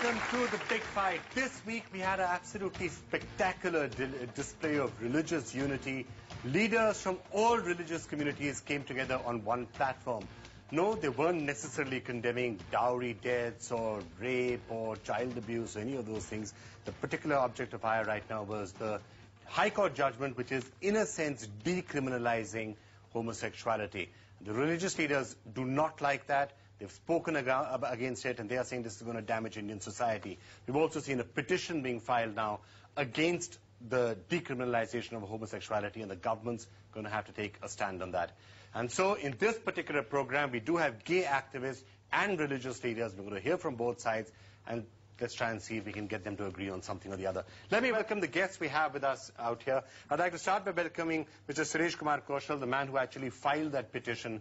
welcome to The Big Fight. This week we had an absolutely spectacular display of religious unity. Leaders from all religious communities came together on one platform. No, they weren't necessarily condemning dowry deaths or rape or child abuse or any of those things. The particular object of ire right now was the High Court judgment, which is in a sense decriminalizing homosexuality. The religious leaders do not like that. They've spoken against it, and they are saying this is going to damage Indian society. We've also seen a petition being filed now against the decriminalization of homosexuality, and the government's going to have to take a stand on that. And so in this particular program, we do have gay activists and religious leaders. We're going to hear from both sides, and let's try and see if we can get them to agree on something or the other. Let me welcome the guests we have with us out here. I'd like to start by welcoming Mr. Suresh Kumar Kaushal, the man who actually filed that petition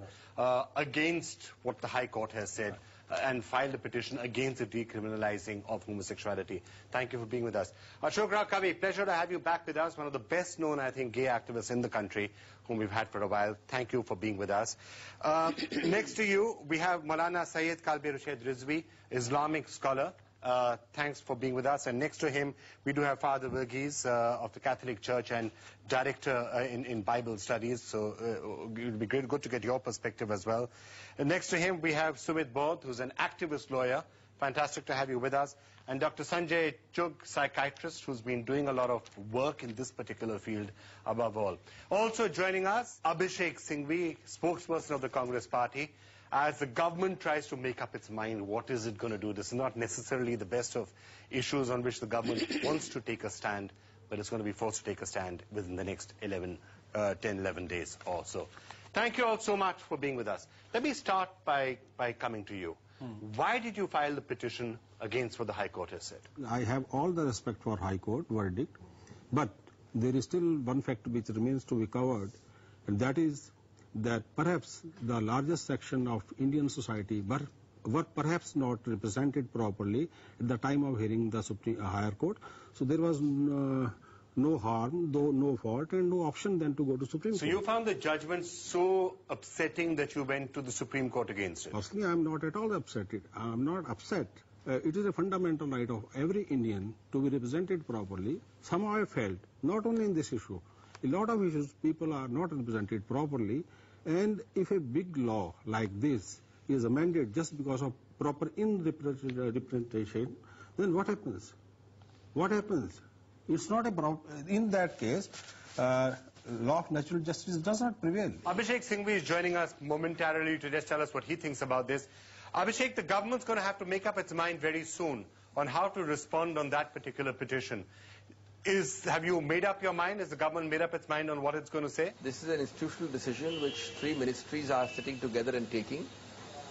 against what the High Court has said, and filed a petition against the decriminalizing of homosexuality. Thank you for being with us. Ashok Rao Kavi, pleasure to have you back with us, one of the best known, I think, gay activists in the country, whom we've had for a while. Thank you for being with us. Next to you, we have Maulana Syed Kalbi Rushaid Rizvi, Islamic scholar. Thanks for being with us. And next to him, we do have Father Verghese of the Catholic Church and director in Bible studies. So it would be good to get your perspective as well. And next to him, we have Sumit Bodh, who's an activist lawyer. Fantastic to have you with us. And Dr. Sanjay Chugh, psychiatrist, who's been doing a lot of work in this particular field above all. Also joining us, Abhishek Singhvi, spokesperson of the Congress Party. As the government tries to make up its mind, what is it going to do? This is not necessarily the best of issues on which the government wants to take a stand, but it's going to be forced to take a stand within the next 10, 11 days or so. Thank you all so much for being with us. Let me start by coming to you. Why did you file the petition against what the High Court has said? I have all the respect for High Court verdict, but there is still one fact which remains to be covered, and that is that perhaps the largest section of Indian society were perhaps not represented properly at the time of hearing the Higher Court. So there was no harm, though no fault, and no option then to go to Supreme Court. So you found the judgment so upsetting that you went to the Supreme Court against it? Personally, I am not at all upset. I am not upset. It is a fundamental right of every Indian to be represented properly. Somehow I felt, not only in this issue, a lot of issues people are not represented properly. And if a big law like this is amended just because of proper representation, then what happens? What happens? It's not a problem. In that case, law of natural justice does not prevail. Abhishek Singhvi is joining us momentarily to just tell us what he thinks about this. Abhishek, the government's going to have to make up its mind very soon on how to respond on that particular petition. Have you made up your mind? Has the government made up its mind on what it's going to say? This is an institutional decision which 3 ministries are sitting together and taking.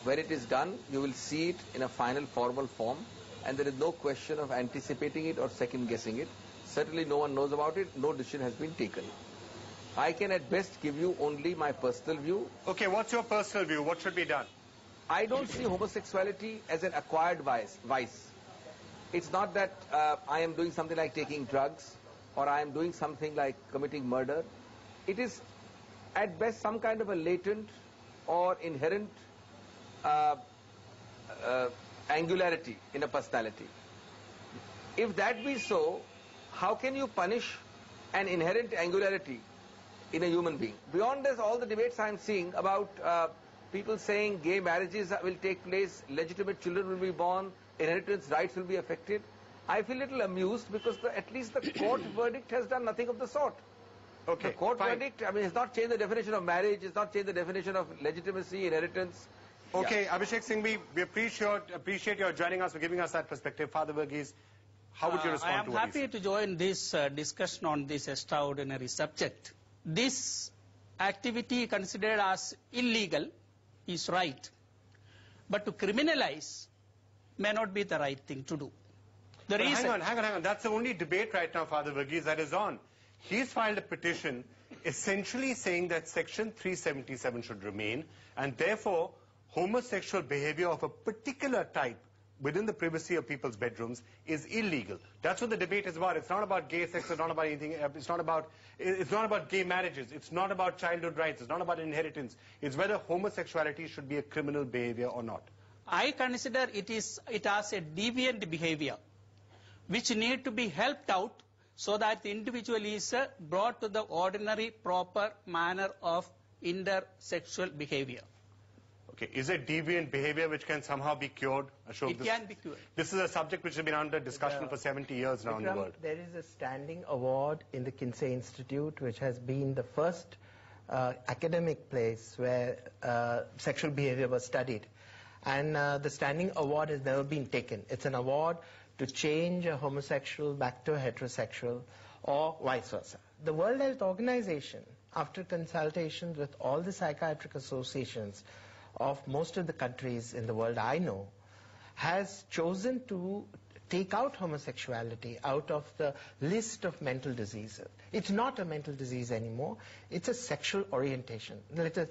When it is done, you will see it in a final formal form, and there is no question of anticipating it or second guessing it. Certainly no one knows about it, no decision has been taken. I can at best give you only my personal view. Okay, what's your personal view? What should be done? I don't see homosexuality as an acquired vice. It's not that I am doing something like taking drugs or I am doing something like committing murder. It is at best some kind of a latent or inherent angularity in a personality. If that be so, how can you punish an inherent angularity in a human being? Beyond this, all the debates I am seeing about people saying gay marriages will take place, legitimate children will be born, inheritance rights will be affected. I feel a little amused because at least the court verdict has done nothing of the sort. Okay, the court verdict, I mean, has not changed the definition of marriage, has not changed the definition of legitimacy, inheritance. Okay, yeah. Abhishek Singhvi, we appreciate your joining us, for giving us that perspective. Father Verghese, how would you respond to what he said? I am happy to join this discussion on this extraordinary subject. This activity considered as illegal is right, but to criminalize may not be the right thing to do. Hang on. That's the only debate right now, Father Verghese, that is on. He's filed a petition essentially saying that Section 377 should remain, and therefore homosexual behavior of a particular type within the privacy of people's bedrooms is illegal. That's what the debate is about. It's not about gay sex, it's not about anything, it's not about gay marriages, it's not about childhood rights, it's not about inheritance. It's whether homosexuality should be a criminal behavior or not. I consider it as a deviant behavior which need to be helped out so that the individual is brought to the ordinary proper manner of intersexual behavior. Okay, is it deviant behavior which can somehow be cured? Ashok, It can be cured. This is a subject which has been under discussion for 70 years now in the world. There is a standing award in the Kinsey Institute which has been the first academic place where sexual behavior was studied. And the standing award has never been taken. It's an award to change a homosexual back to a heterosexual or vice versa. The World Health Organization, after consultations with all the psychiatric associations of most of the countries in the world I know, has chosen to take out homosexuality out of the list of mental diseases. It's not a mental disease anymore. It's a sexual orientation. Let us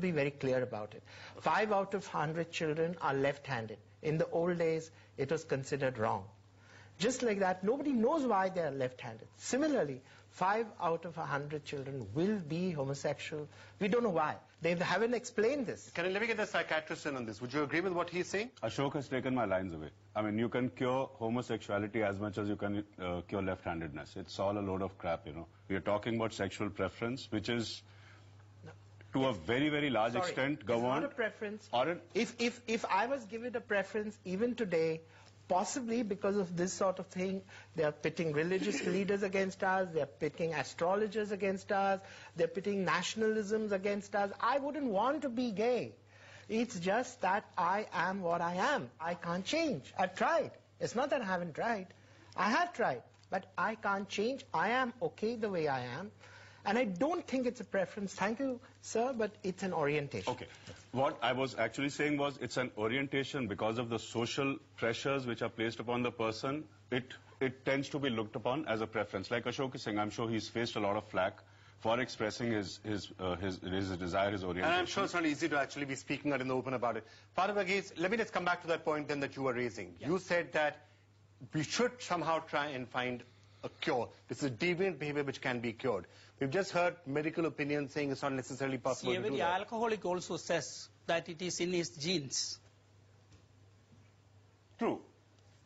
be very clear about it. 5 out of 100 children are left-handed. In the old days, it was considered wrong. Just like that, nobody knows why they are left-handed. Similarly, 5 out of 100 children will be homosexual. We don't know why. They haven't explained this. Let me get the psychiatrist in on this. Would you agree with what he's saying? Ashok has taken my lines away. I mean, you can cure homosexuality as much as you can cure left-handedness. It's all a load of crap, you know. We are talking about sexual preference, which is to a very, very large extent governed. It's not a preference. If I was given a preference even today, possibly because of this sort of thing, they are pitting religious leaders against us, they are pitting astrologers against us, they are pitting nationalisms against us. I wouldn't want to be gay. It's just that I am what I am. I can't change. I've tried. It's not that I haven't tried. I have tried, but I can't change. I am okay the way I am. And I don't think it's a preference. Thank you, sir, but it's an orientation. Okay. What I was actually saying was it's an orientation because of the social pressures which are placed upon the person. It tends to be looked upon as a preference. Like Ashok is saying, I'm sure he's faced a lot of flack for expressing his desire, his orientation. And I'm sure it's not easy to actually be speaking out in the open about it. Father Varghese, let me just come back to that point then that you were raising. Yeah. You said that we should somehow try and find a cure. This is deviant behavior which can be cured. We've just heard medical opinions saying it's not necessarily possible to do that. Every alcoholic also says that it is in his genes. True.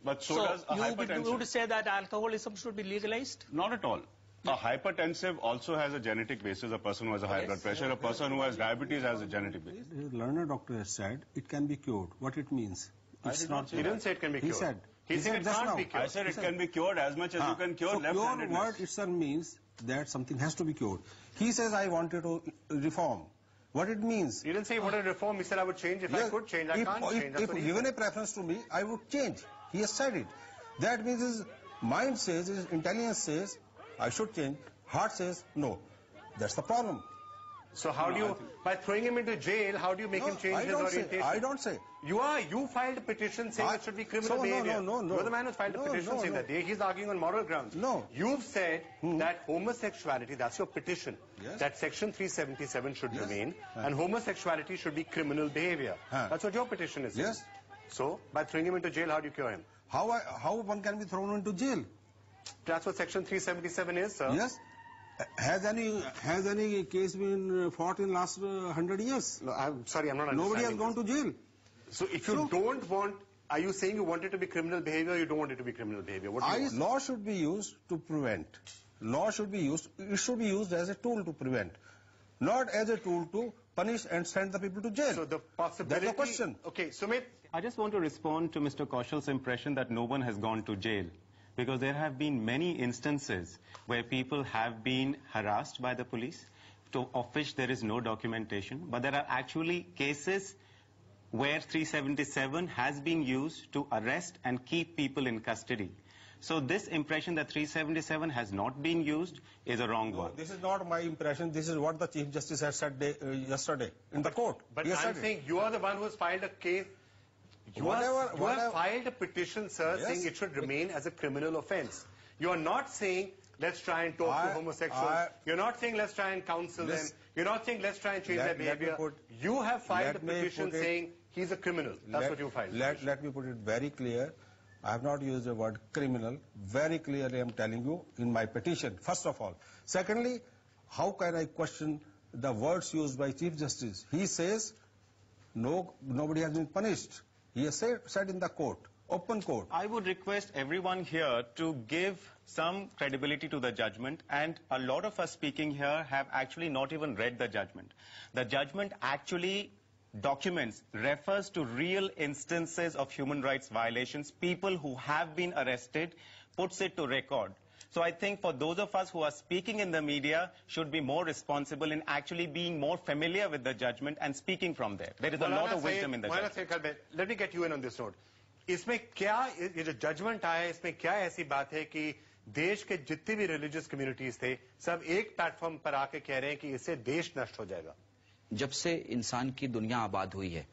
But so does a hypertensive. You would say that alcoholism should be legalized? Not at all. A hypertensive also has a genetic basis. A person who has a high blood pressure, a person who has diabetes has a genetic basis. The learned doctor has said it can be cured. What it means? It's not. He didn't say it can be cured. He said. He said it can't be cured. I said it can be cured as much as you can cure left-handedness. Cure word itself means that something has to be cured. He says, I wanted to reform. What it means? He didn't say he wanted to reform. He said, I would change if I could change. I can't change. If given a preference to me, I would change. He has said it. That means his mind says, his intelligence says, I should change. Heart says, no. That's the problem. So how do you, by throwing him into jail, how do you make him change his orientation? I don't say. You filed a petition saying it should be criminal behavior. No. You're the man who filed a petition saying that. He's arguing on moral grounds. No. You've said that homosexuality, that's your petition, yes, that section 377 should remain, and homosexuality should be criminal behavior. That's what your petition is. Yes. So, by throwing him into jail, how do you cure him? How one can be thrown into jail? That's what section 377 is, sir. Yes. Has any case been fought in last 100 years? No, I'm sorry, I'm not understanding. Nobody has gone to jail. So if you don't want, are you saying you want it to be criminal behavior or you don't want it to be criminal behavior? What do you want? Law should be used to prevent. Law should be used, it should be used as a tool to prevent, not as a tool to punish and send the people to jail. So the possibility... That's the question. Okay, Sumit. I just want to respond to Mr. Kaushal's impression that no one has gone to jail. Because there have been many instances where people have been harassed by the police, of which there is no documentation. But there are actually cases where 377 has been used to arrest and keep people in custody. So this impression that 377 has not been used is a wrong one. This is not my impression. This is what the Chief Justice has said yesterday in the court. But I'm saying you are the one who has filed a case. You have filed a petition, sir, saying it should remain as a criminal offence. You are not saying, let's try and talk to homosexuals. You're not saying, let's try and counsel them. You're not saying, let's try and change their behavior. You have filed a petition saying he's a criminal. That's what you filed. Let me put it very clear. I have not used the word criminal. Very clearly I'm telling you in my petition, first of all. Secondly, how can I question the words used by Chief Justice? He says, nobody has been punished. He has said in the court, open court. I would request everyone here to give some credibility to the judgment, and a lot of us speaking here have actually not even read the judgment. The judgment actually documents, refers to real instances of human rights violations, people who have been arrested, puts it to record. So I think for those of us who are speaking in the media should be more responsible in actually being more familiar with the judgment and speaking from there. There is a lot of wisdom in the judgment. Let me get you in on this note. इसमें क्या ये जो judgement आया है इसमें क्या ऐसी बात है कि देश के जितने भी रिलीजियस कम्युनिटीज थे सब एक प्लेटफॉर्म पर आके कह रहे हैं कि इससे देश नष्ट हो जाएगा? जब से इंसान की दुनिया आबाद हुई है,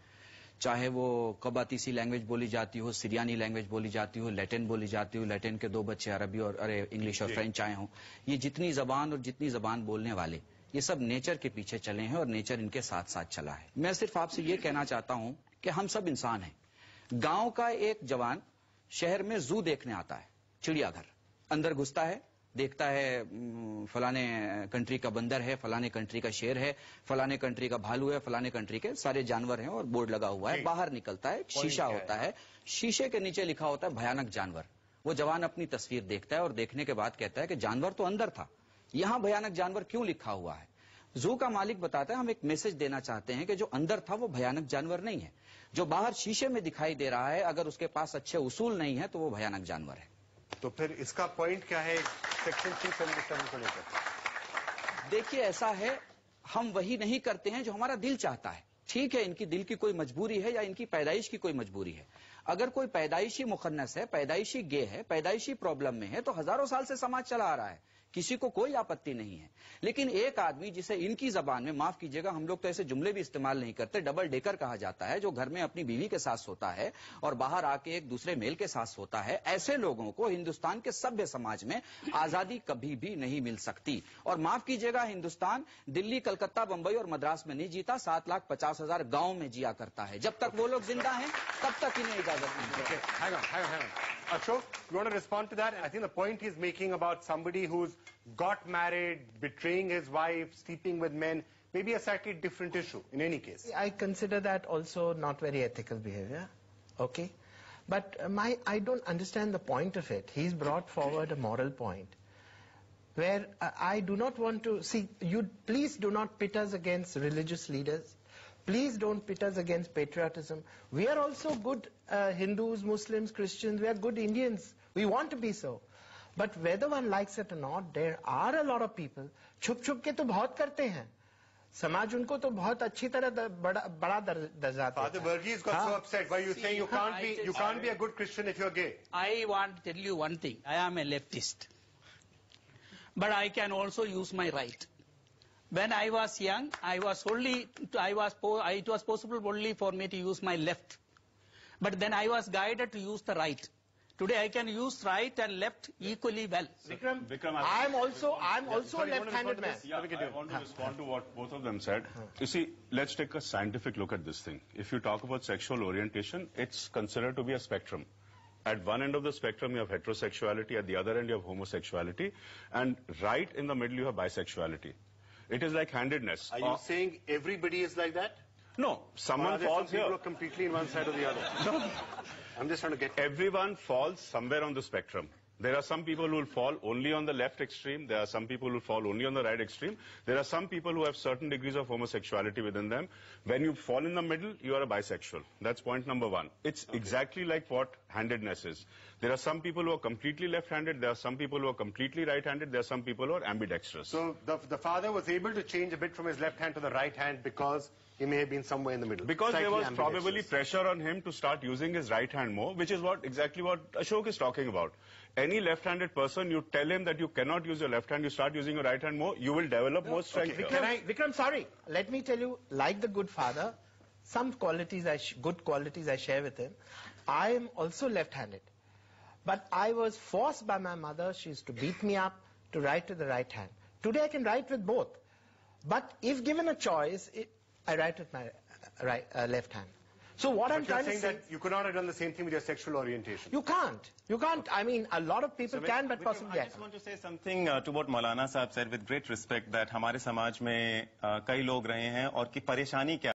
चाहे वो कबातीसी लैंग्वेज बोली जाती हो, सिरियानी लैंग्वेज बोली जाती हो, लैटिन बोली जाती हो, लैटिन के 2 बच्चे अरबी और इंग्लिश और फ्रेंच आए हों, ये जितनी जबान और जितनी जबान बोलने वाले, ये सब नेचर के पीछे चले हैं और नेचर इनके साथ साथ चला है. मैं सिर्फ आपसे ये कहना चाहता हूं कि हम सब इंसान हैं. गांव का एक जवान शहर में जू देखने आता है, चिड़ियाघर, अंदर घुसता है, देखता है फलाने कंट्री का बंदर है, फलाने कंट्री का शेर है, फलाने कंट्री का भालू है, फलाने कंट्री के सारे जानवर हैं और बोर्ड लगा हुआ है. बाहर निकलता है, शीशा होता है, शीशे के नीचे लिखा होता है भयानक जानवर. वो जवान अपनी तस्वीर देखता है और देखने के बाद कहता है कि जानवर तो अंदर था, यहां भयानक जानवर क्यों लिखा हुआ है? जू का मालिक बताता है हम एक मैसेज देना चाहते हैं कि जो अंदर था वो भयानक जानवर नहीं है, जो बाहर शीशे में दिखाई दे रहा है अगर उसके पास अच्छे उसूल नहीं है तो वो भयानक जानवर है. तो फिर इसका पॉइंट क्या है सेक्शन 377 को लेकर? देखिए ऐसा है, हम वही नहीं करते हैं जो हमारा दिल चाहता है. ठीक है, इनकी दिल की कोई मजबूरी है या इनकी पैदाइश की कोई मजबूरी है. अगर कोई पैदाइशी मुखन्नस है, पैदाइशी गे है, पैदाइशी प्रॉब्लम में है तो हजारों साल से समाज चला आ रहा है, किसी को कोई आपत्ति नहीं है. लेकिन एक आदमी जिसे इनकी जबान में, माफ कीजिएगा हम लोग तो ऐसे जुमले भी इस्तेमाल नहीं करते, डबल डेकर कहा जाता है, जो घर में अपनी बीवी के साथ सोता है और बाहर आके एक दूसरे मेल के साथ सोता है, ऐसे लोगों को हिंदुस्तान के सभ्य समाज में आजादी कभी भी नहीं मिल सकती. और माफ कीजिएगा, हिंदुस्तान दिल्ली, कलकत्ता, बंबई और मद्रास में नहीं जीता, 7,50,000 गांव में जिया करता है. जब तक वो लोग जिंदा हैं तब तक इन्हें इजाजत नहीं है. Hang on. Ashok, you want to respond to that? I think the point he's making about somebody who's got married, betraying his wife, sleeping with men, maybe a slightly different issue in any case. I consider that also not very ethical behavior. Okay? But I don't understand the point of it. He's brought forward a moral point where I do not want to see, you please do not pit us against religious leaders. Please don't pit us against patriotism. We are also good Hindus, Muslims, Christians. We are good Indians. We want to be so. But whether one likes it or not, there are a lot of people. छुप छुप के तो बहुत करते हैं. समाज उनको तो बहुत अच्छी तरह बड़ा दर्जा देता है. Father Verghese got so upset. Why are you saying you can't be a good Christian if you're gay? I want to tell you one thing. I am a leftist, but I can also use my right. When I was young, it was possible only for me to use my left. But then I was guided to use the right. Today I can use right and left equally well. Vikram, I'm also a left-handed man. Yeah, I want to respond to what both of them said. You see, let's take a scientific look at this thing. If you talk about sexual orientation, it's considered to be a spectrum. At one end of the spectrum, you have heterosexuality. At the other end, you have homosexuality. And right in the middle, you have bisexuality. It is like handedness. Are you saying everybody is like that? No, someone falls here. People are completely in one side or the other. No. I'm just trying to get... Everyone falls somewhere on the spectrum. There are some people who will fall only on the left extreme. There are some people who will fall only on the right extreme. There are some people who have certain degrees of homosexuality within them. When you fall in the middle, you are a bisexual. That's point number one. It's exactly like what handedness is. There are some people who are completely left-handed. There are some people who are completely right-handed. There are some people who are ambidextrous. So the father was able to change a bit from his left hand to the right hand because he may have been somewhere in the middle. Because there was probably pressure on him to start using his right hand more, which is exactly what Ashok is talking about. Any left-handed person, you tell him that you cannot use your left hand, you start using your right hand more, you will develop more strength. Vikram, sorry. Let me tell you, like the good father, some qualities, good qualities I share with him. I am also left-handed. But I was forced by my mother, she used to beat me up, to write with the right hand. Today I can write with both. But if given a choice, I write with my left hand. So what I'm trying to say... that you could not have done the same thing with your sexual orientation. You can't. You can't. I mean, a lot of people can, but possibly... I just want to say something to what Maulana Sahab said with great respect, that हमारे समाज में कई लोग रहे हैं और की परेशानी क्या